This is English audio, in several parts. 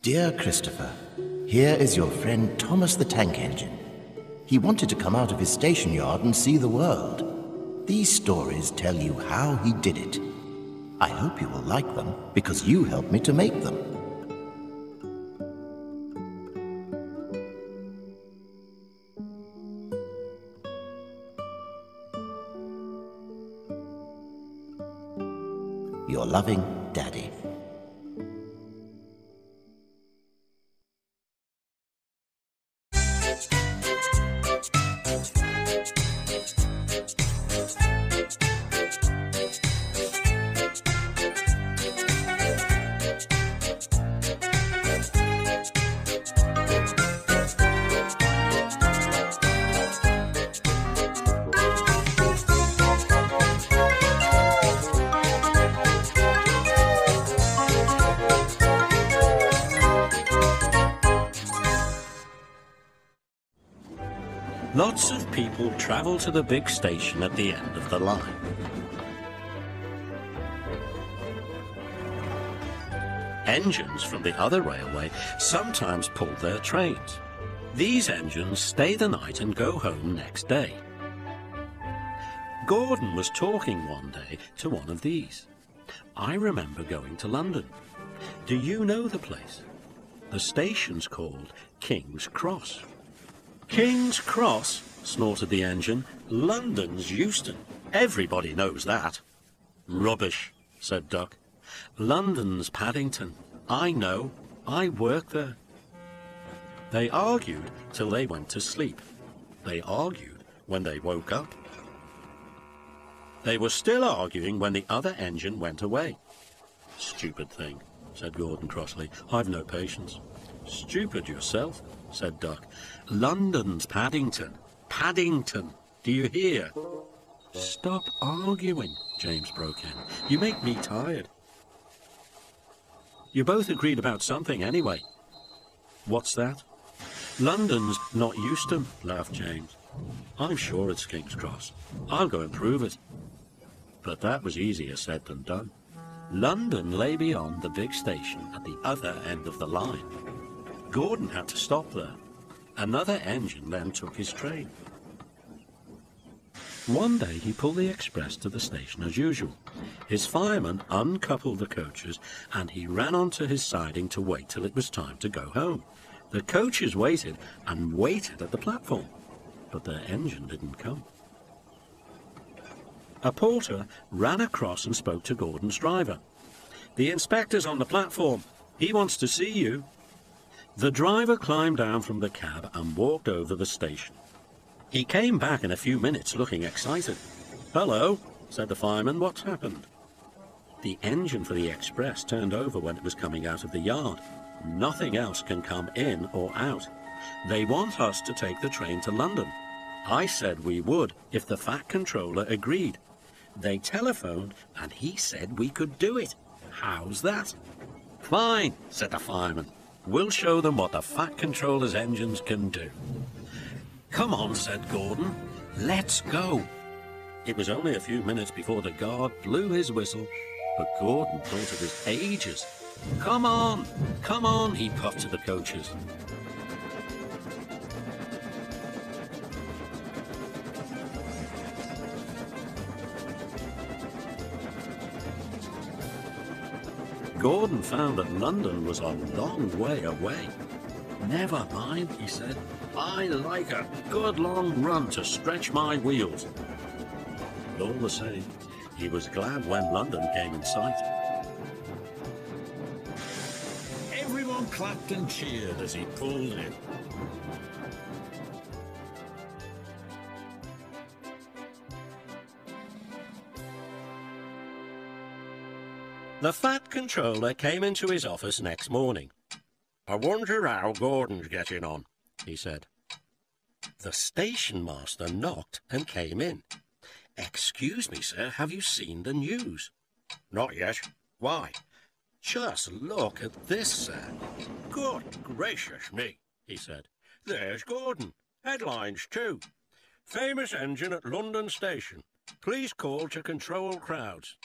Dear Christopher, here is your friend Thomas the Tank Engine. He wanted to come out of his station yard and see the world. These stories tell you how he did it. I hope you will like them, because you helped me to make them. Your loving Daddy. Lots of people travel to the big station at the end of the line. Engines from the other railway sometimes pull their trains. These engines stay the night and go home next day. Gordon was talking one day to one of these. I remember going to London. Do you know the place? The station's called King's Cross. King's Cross, snorted the engine. London's Euston. Everybody knows that. Rubbish, said Duck. London's Paddington. I know. I work there. They argued till they went to sleep. They argued when they woke up. They were still arguing when the other engine went away. Stupid thing, said Gordon crossly. I've no patience. Stupid yourself, said Duck. London's Paddington. Paddington. Do you hear? Stop arguing, James broke in. You make me tired. You both agreed about something anyway. What's that? London's not Euston, laughed James. I'm sure it's King's Cross. I'll go and prove it. But that was easier said than done. London lay beyond the big station at the other end of the line. Gordon had to stop there. Another engine then took his train. One day he pulled the express to the station as usual. His fireman uncoupled the coaches and he ran onto his siding to wait till it was time to go home. The coaches waited and waited at the platform, but their engine didn't come. A porter ran across and spoke to Gordon's driver. The inspector's on the platform. He wants to see you. The driver climbed down from the cab and walked over the station. He came back in a few minutes looking excited. Hello, said the fireman. What's happened? The engine for the express turned over when it was coming out of the yard. Nothing else can come in or out. They want us to take the train to London. I said we would if the Fat Controller agreed. They telephoned and he said we could do it. How's that? Fine, said the fireman. We'll show them what the Fat Controller's engines can do. Come on, said Gordon. Let's go. It was only a few minutes before the guard blew his whistle, but Gordon thought it was ages. Come on, he puffed to the coaches. Gordon found that London was a long way away. Never mind, he said. I like a good long run to stretch my wheels. All the same, he was glad when London came in sight. Everyone clapped and cheered as he pulled in. The Fat Controller came into his office next morning. I wonder how Gordon's getting on, he said. The station master knocked and came in. Excuse me, sir, have you seen the news? Not yet. Why? Just look at this, sir. Good gracious me, he said. There's Gordon. Headlines, too. Famous engine at London Station. Please call to control crowds.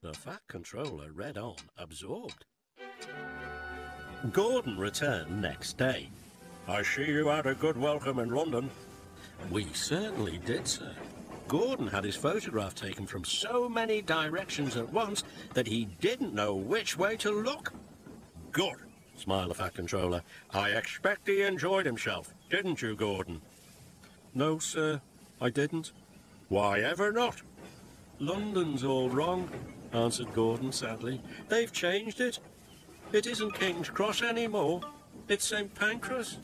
The Fat Controller read on, absorbed. Gordon returned next day. "I see you had a good welcome in London." "We certainly did, sir." Gordon had his photograph taken from so many directions at once that he didn't know which way to look. "Good," smiled the Fat Controller. "I expect he enjoyed himself, didn't you, Gordon?" "No, sir, I didn't." "Why ever not?" "London's all wrong," answered Gordon sadly. "They've changed it. It isn't King's Cross anymore. It's St. Pancras."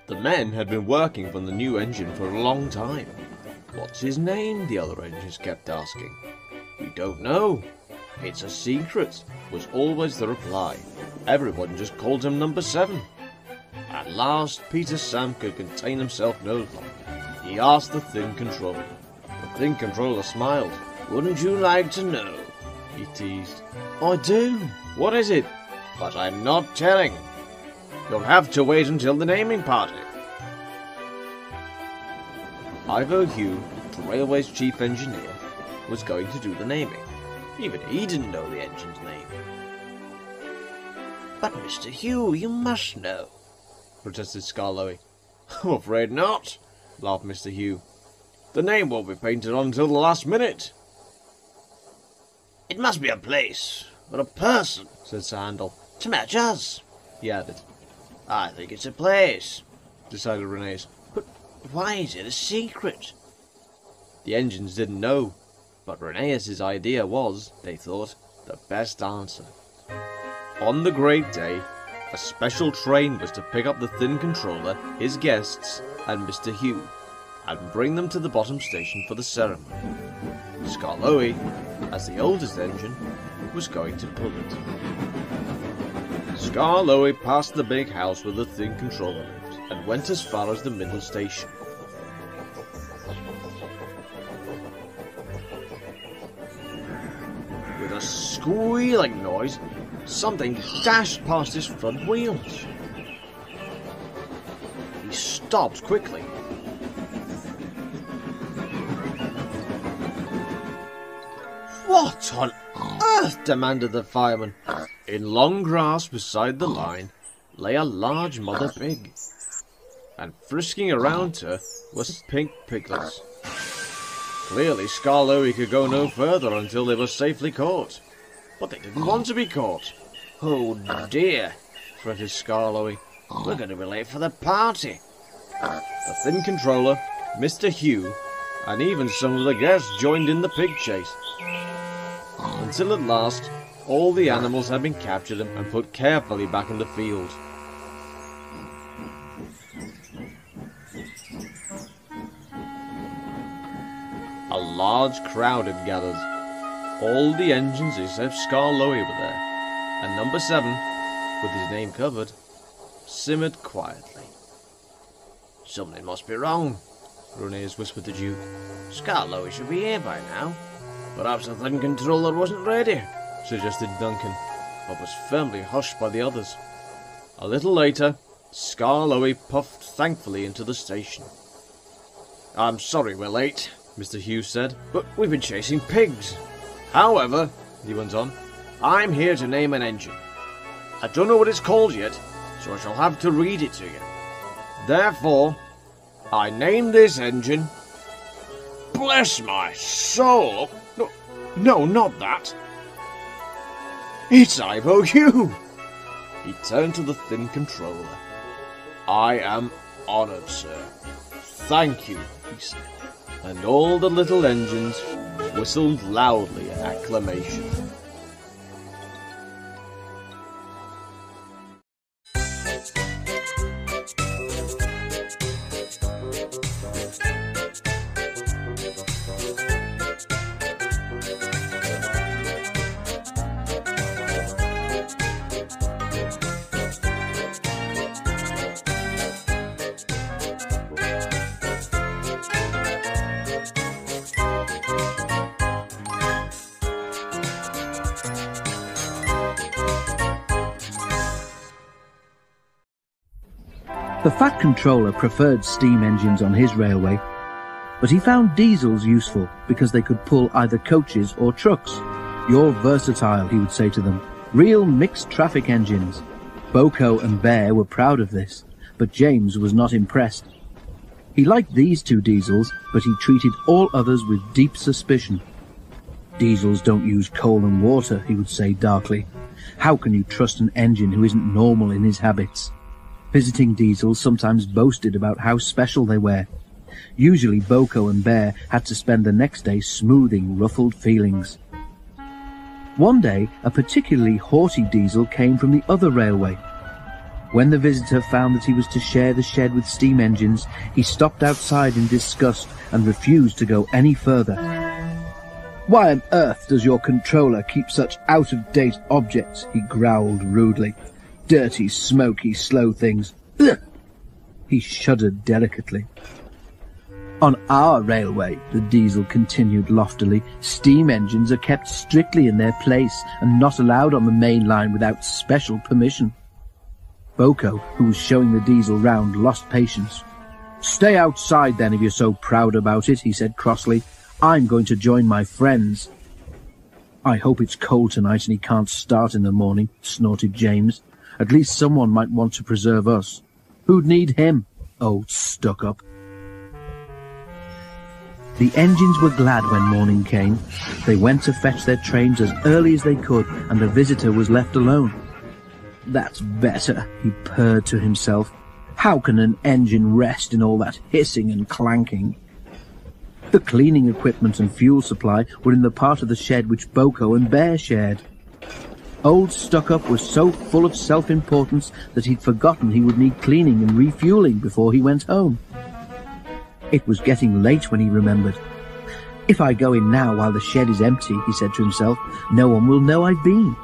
The men had been working on the new engine for a long time. "What's his name?" the other engines kept asking. "We don't know. It's a secret," was always the reply. Everyone just called him Number 7. At last, Peter Sam could contain himself no longer. He asked the Thin Controller. The Thin Controller smiled. "Wouldn't you like to know?" he teased. "I do. What is it?" "But I'm not telling. You'll have to wait until the naming party." Ivo Hugh, the railway's chief engineer, was going to do the naming. Even he didn't know the engine's name. "But Mr. Hugh, you must know," protested Skarloey. "I'm afraid not," laughed Mr. Hugh. "The name won't be painted on until the last minute." "It must be a place, or a person," said Sir Handel, "to match us," he added. "I think it's a place," decided Renes. "But why is it a secret?" The engines didn't know, but Renes' idea was, they thought, the best answer. On the great day, a special train was to pick up the Thin Controller, his guests, and Mr. Hugh, and bring them to the bottom station for the ceremony. Skarloey, as the oldest engine, was going to pull it. Skarloey passed the big house where the Thin Controller lived, and went as far as the middle station. With a squealing noise, something dashed past his front wheels. He stopped quickly. "What on earth?" demanded the fireman. In long grass beside the line lay a large mother pig, and frisking around her was pink piglets. Clearly Skarloey could go no further until they were safely caught. But they didn't want to be caught. "Oh dear," fretted Skarloey. "We're going to be late for the party." The Thin Controller, Mr. Hugh, and even some of the guests joined in the pig chase. Until at last, all the animals had been captured and put carefully back in the field. A large crowd had gathered. All the engines except Skarloey were there, and Number 7, with his name covered, simmered quietly. "Something must be wrong," Renes whispered to Duke. "Skarloey should be here by now." "Perhaps the Thin Controller wasn't ready," suggested Duncan, but was firmly hushed by the others. A little later, Skarloey puffed thankfully into the station. "I'm sorry we're late," Mr. Hughes said, "but we've been chasing pigs. However," he went on, "I'm here to name an engine. I don't know what it's called yet, so I shall have to read it to you. Therefore, I name this engine... Bless my soul! No, not that. It's Ivo Hugh!" He turned to the Thin Controller. "I am honoured, sir. Thank you," he said. And all the little engines whistled loudly in acclamation. The Fat Controller preferred steam engines on his railway, but he found diesels useful because they could pull either coaches or trucks. "You're versatile," he would say to them. "Real mixed traffic engines." Boko and Bear were proud of this, but James was not impressed. He liked these two diesels, but he treated all others with deep suspicion. "Diesels don't use coal and water," he would say darkly. "How can you trust an engine who isn't normal in his habits?" Visiting diesels sometimes boasted about how special they were. Usually Boko and Bear had to spend the next day smoothing ruffled feelings. One day, a particularly haughty diesel came from the other railway. When the visitor found that he was to share the shed with steam engines, he stopped outside in disgust and refused to go any further. "Why on earth does your controller keep such out-of-date objects?" he growled rudely. "Dirty, smoky, slow things. Ugh!" He shuddered delicately. "On our railway," the diesel continued loftily, "steam engines are kept strictly in their place and not allowed on the main line without special permission." Boko, who was showing the diesel round, lost patience. "Stay outside then if you're so proud about it," he said crossly. "I'm going to join my friends." "I hope it's cold tonight and he can't start in the morning," snorted James. "At least someone might want to preserve us. Who'd need him? Old stuck-up." The engines were glad when morning came. They went to fetch their trains as early as they could, and the visitor was left alone. "That's better," he purred to himself. "How can an engine rest in all that hissing and clanking?" The cleaning equipment and fuel supply were in the part of the shed which Boko and Bear shared. Old Stuck-up was so full of self-importance that he'd forgotten he would need cleaning and refueling before he went home. It was getting late when he remembered. "If I go in now while the shed is empty," he said to himself, "no one will know I've been."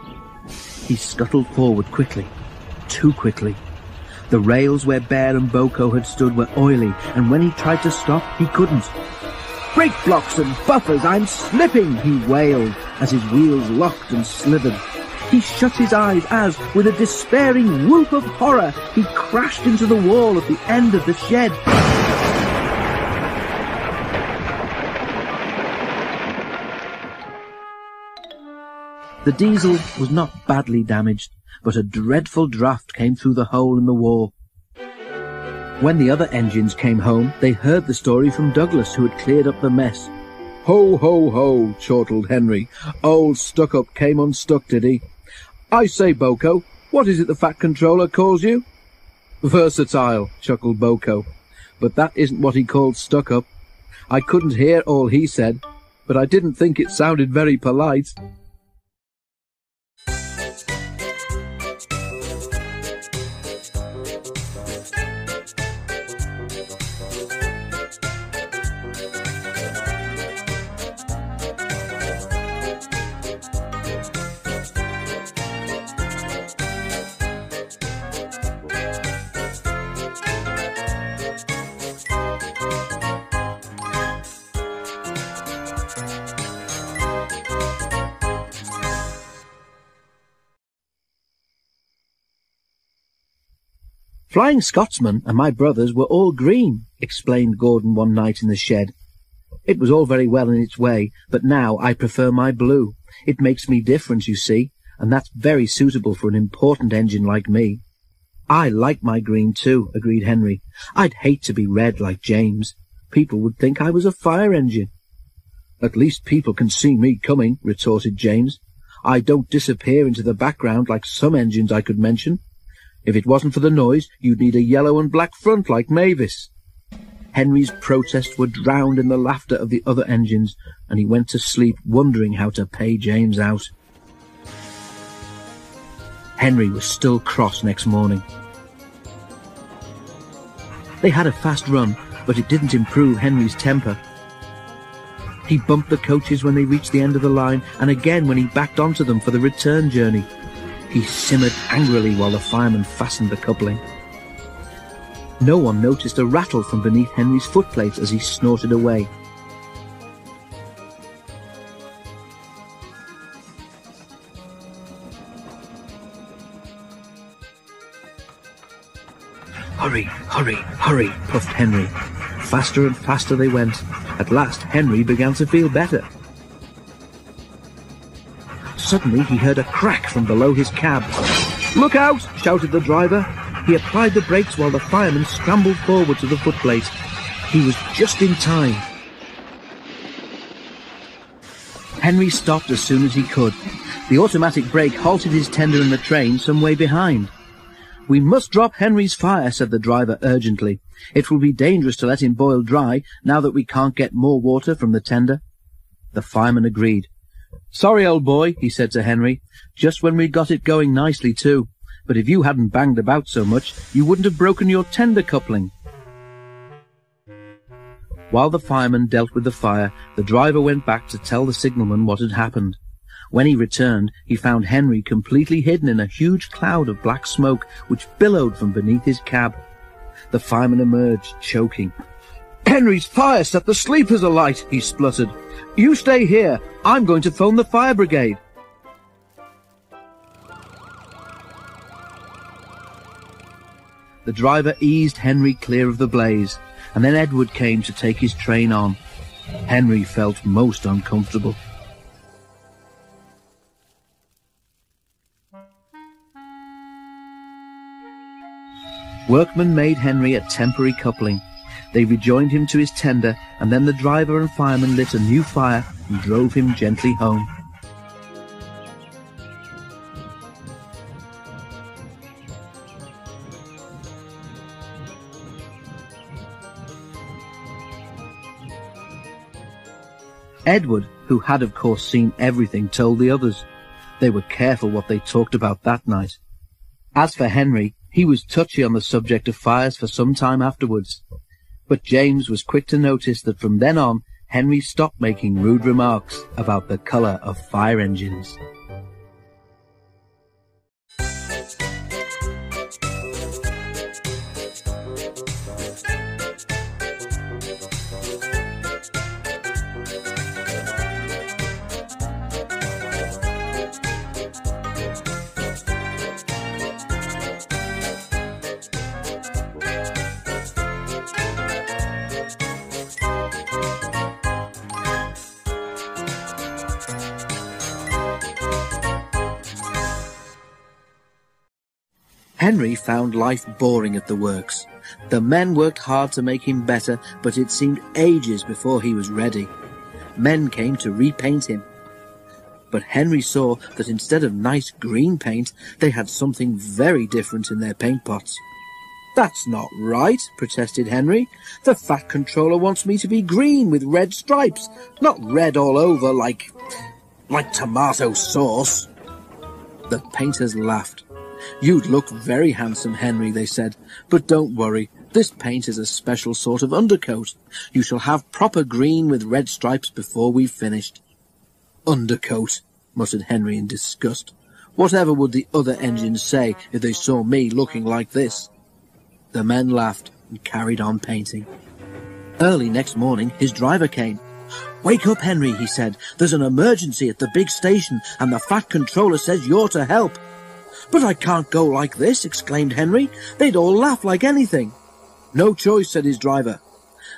He scuttled forward quickly, too quickly. The rails where Bear and Boko had stood were oily, and when he tried to stop, he couldn't. "Brake blocks and buffers, I'm slipping!" he wailed, as his wheels locked and slithered. He shut his eyes as, with a despairing whoop of horror, he crashed into the wall at the end of the shed. The diesel was not badly damaged, but a dreadful draught came through the hole in the wall. When the other engines came home, they heard the story from Douglas, who had cleared up the mess. "Ho, ho, ho," chortled Henry. "Old Stuck-up came unstuck, did he? I say, Boko, what is it the Fat Controller calls you?" "Versatile," chuckled Boko. "But that isn't what he called Stuck-up. I couldn't hear all he said, but I didn't think it sounded very polite." "Flying Scotsman and my brothers were all green," explained Gordon one night in the shed. "It was all very well in its way, but now I prefer my blue. It makes me different, you see, and that's very suitable for an important engine like me." "I like my green too," agreed Henry. "I'd hate to be red like James. People would think I was a fire engine." "At least people can see me coming," retorted James. "I don't disappear into the background like some engines I could mention. If it wasn't for the noise, you'd need a yellow and black front like Mavis." Henry's protests were drowned in the laughter of the other engines, and he went to sleep wondering how to pay James out. Henry was still cross next morning. They had a fast run, but it didn't improve Henry's temper. He bumped the coaches when they reached the end of the line, and again when he backed onto them for the return journey. He simmered angrily while the fireman fastened the coupling. No one noticed a rattle from beneath Henry's footplate as he snorted away. Hurry, hurry, hurry, puffed Henry. Faster and faster they went. At last, Henry began to feel better. Suddenly, he heard a crack from below his cab. "Look out!" shouted the driver. He applied the brakes while the fireman scrambled forward to the footplate. He was just in time. Henry stopped as soon as he could. The automatic brake halted his tender in the train some way behind. "We must drop Henry's fire," said the driver urgently. "It will be dangerous to let him boil dry now that we can't get more water from the tender." The fireman agreed. "Sorry, old boy," he said to Henry, "just when we'd got it going nicely too. But if you hadn't banged about so much, you wouldn't have broken your tender coupling." While the fireman dealt with the fire, the driver went back to tell the signalman what had happened. When he returned, he found Henry completely hidden in a huge cloud of black smoke which billowed from beneath his cab. The fireman emerged, choking. "Henry's fire set the sleepers alight," he spluttered. "You stay here. I'm going to phone the fire brigade." The driver eased Henry clear of the blaze, and then Edward came to take his train on. Henry felt most uncomfortable. Workmen made Henry a temporary coupling. They rejoined him to his tender, and then the driver and fireman lit a new fire and drove him gently home. Edward, who had of course seen everything, told the others. They were careful what they talked about that night. As for Henry, he was touchy on the subject of fires for some time afterwards. But James was quick to notice that from then on, Henry stopped making rude remarks about the colour of fire engines. Henry found life boring at the works. The men worked hard to make him better, but it seemed ages before he was ready. Men came to repaint him. But Henry saw that instead of nice green paint, they had something very different in their paint pots. "That's not right," protested Henry. "The Fat Controller wants me to be green with red stripes, not red all over like tomato sauce." The painters laughed. "You'd look very handsome, Henry," they said, "but don't worry, this paint is a special sort of undercoat. You shall have proper green with red stripes before we've finished." "Undercoat," muttered Henry in disgust. "Whatever would the other engines say if they saw me looking like this?" The men laughed and carried on painting. Early next morning, his driver came. "Wake up, Henry," he said. "There's an emergency at the big station, and the Fat Controller says you're to help." "But I can't go like this," exclaimed Henry. "They'd all laugh like anything." "No choice," said his driver.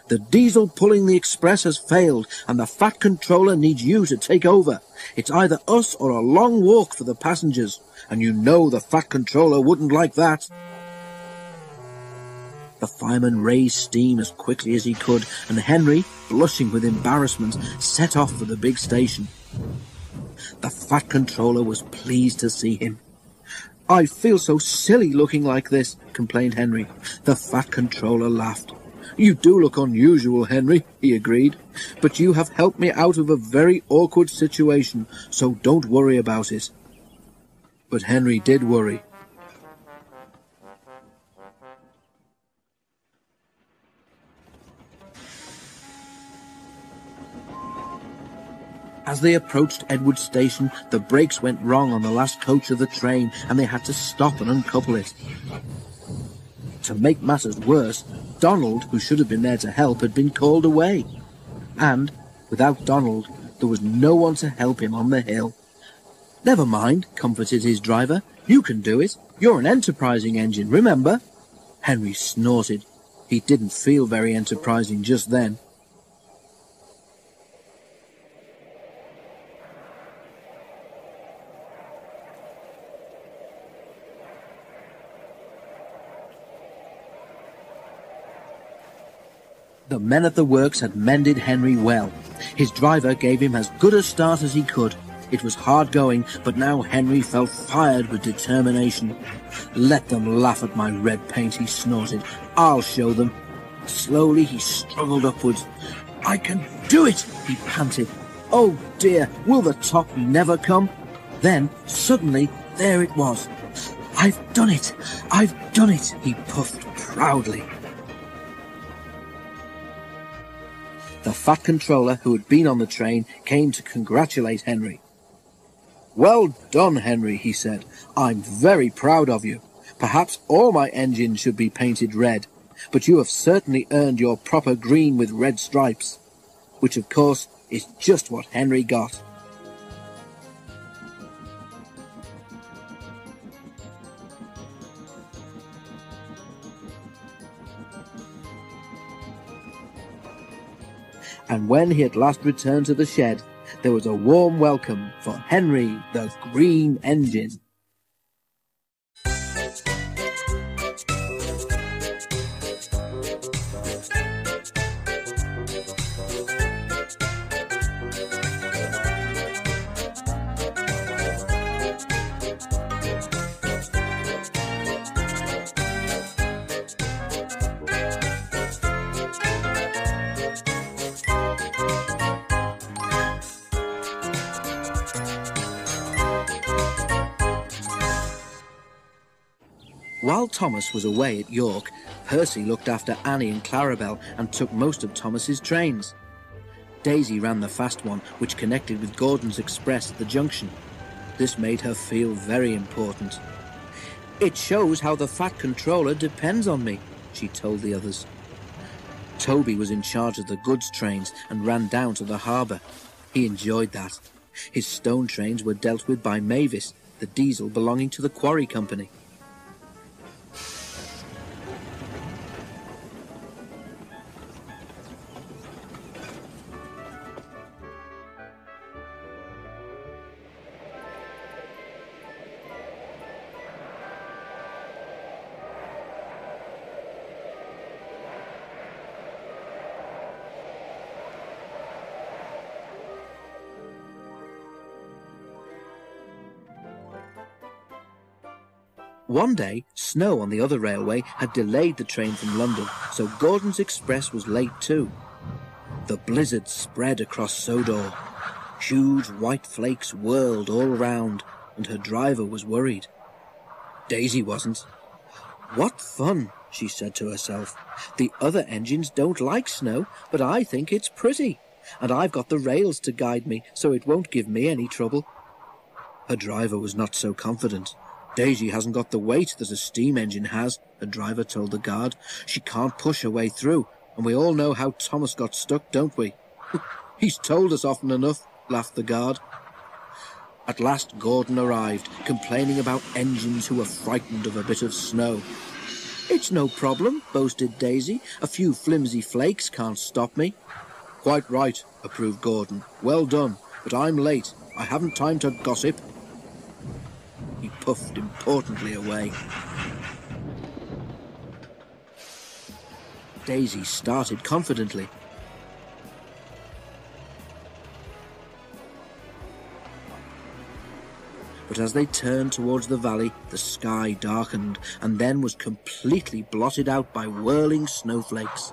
"The diesel pulling the express has failed, and the Fat Controller needs you to take over. It's either us or a long walk for the passengers, and you know the Fat Controller wouldn't like that." The fireman raised steam as quickly as he could, and Henry, blushing with embarrassment, set off for the big station. The Fat Controller was pleased to see him. "I feel so silly looking like this," complained Henry. The Fat Controller laughed. "You do look unusual, Henry," he agreed, "but you have helped me out of a very awkward situation, so don't worry about it." But Henry did worry. As they approached Edward Station, the brakes went wrong on the last coach of the train, and they had to stop and uncouple it. To make matters worse, Donald, who should have been there to help, had been called away. And, without Donald, there was no one to help him on the hill. "Never mind," comforted his driver. "You can do it. You're an enterprising engine, remember." Henry snorted. He didn't feel very enterprising just then. The men at the works had mended Henry well. His driver gave him as good a start as he could. It was hard going, but now Henry felt fired with determination. "Let them laugh at my red paint," he snorted. "I'll show them." Slowly he struggled upwards. "I can do it," he panted. "Oh dear, will the top never come?" Then, suddenly, there it was. "I've done it! I've done it!" he puffed proudly. The fat controller who had been on the train came to congratulate Henry. "Well done, Henry," he said. "I'm very proud of you. Perhaps all my engines should be painted red, but you have certainly earned your proper green with red stripes," which of course is just what Henry got. And when he at last returned to the shed, there was a warm welcome for Henry the Green Engine. While Thomas was away at York, Percy looked after Annie and Clarabel and took most of Thomas's trains. Daisy ran the fast one, which connected with Gordon's Express at the junction. This made her feel very important. "It shows how the fat controller depends on me," she told the others. Toby was in charge of the goods trains and ran down to the harbour. He enjoyed that. His stone trains were dealt with by Mavis, the diesel belonging to the quarry company. One day, snow on the other railway had delayed the train from London, so Gordon's Express was late too. The blizzard spread across Sodor. Huge white flakes whirled all around, and her driver was worried. Daisy wasn't. "What fun," she said to herself. "The other engines don't like snow, but I think it's pretty. And I've got the rails to guide me, so it won't give me any trouble." Her driver was not so confident. "Daisy hasn't got the weight that a steam engine has," the driver told the guard. "She can't push her way through, and we all know how Thomas got stuck, don't we?" "He's told us often enough," laughed the guard. At last Gordon arrived, complaining about engines who were frightened of a bit of snow. "It's no problem," boasted Daisy. "A few flimsy flakes can't stop me." "Quite right," approved Gordon. "Well done, but I'm late. I haven't time to gossip." He puffed importantly away. Daisy started confidently. But as they turned towards the valley, the sky darkened and then was completely blotted out by whirling snowflakes.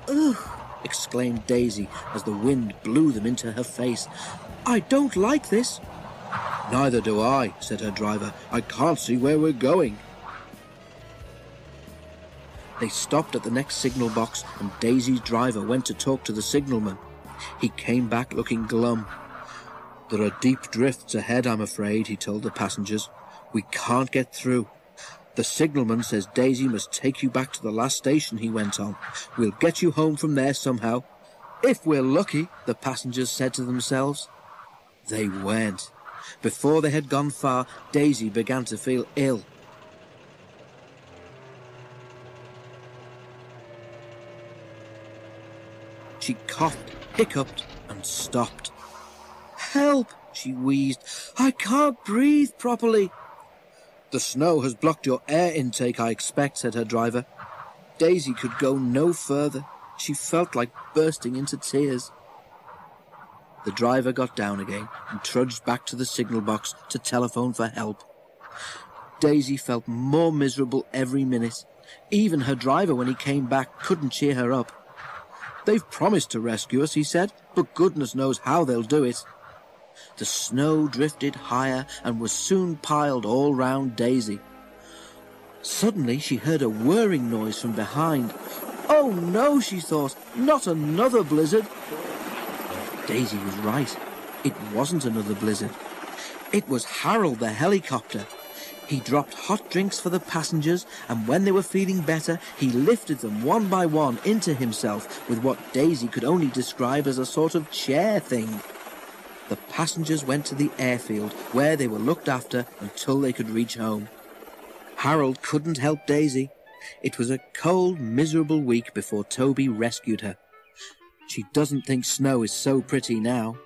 "Ugh!" exclaimed Daisy as the wind blew them into her face. "I don't like this." "Neither do I," said her driver. "I can't see where we're going." They stopped at the next signal box, and Daisy's driver went to talk to the signalman. He came back looking glum. "There are deep drifts ahead, I'm afraid," he told the passengers. "We can't get through. The signalman says Daisy must take you back to the last station," he went on. "We'll get you home from there somehow." "If we're lucky," the passengers said to themselves. They weren't. Before they had gone far, Daisy began to feel ill. She coughed, hiccuped, and stopped. "Help!" she wheezed. "I can't breathe properly." "The snow has blocked your air intake, I expect," said her driver. Daisy could go no further. She felt like bursting into tears. The driver got down again and trudged back to the signal box to telephone for help. Daisy felt more miserable every minute. Even her driver, when he came back, couldn't cheer her up. "They've promised to rescue us," he said, "but goodness knows how they'll do it." The snow drifted higher and was soon piled all round Daisy. Suddenly she heard a whirring noise from behind. "Oh no," she thought, "not another blizzard." Daisy was right. It wasn't another blizzard. It was Harold the helicopter. He dropped hot drinks for the passengers, and when they were feeling better, he lifted them one by one into himself with what Daisy could only describe as a sort of chair thing. The passengers went to the airfield, where they were looked after until they could reach home. Harold couldn't help Daisy. It was a cold, miserable week before Toby rescued her. She doesn't think snow is so pretty now.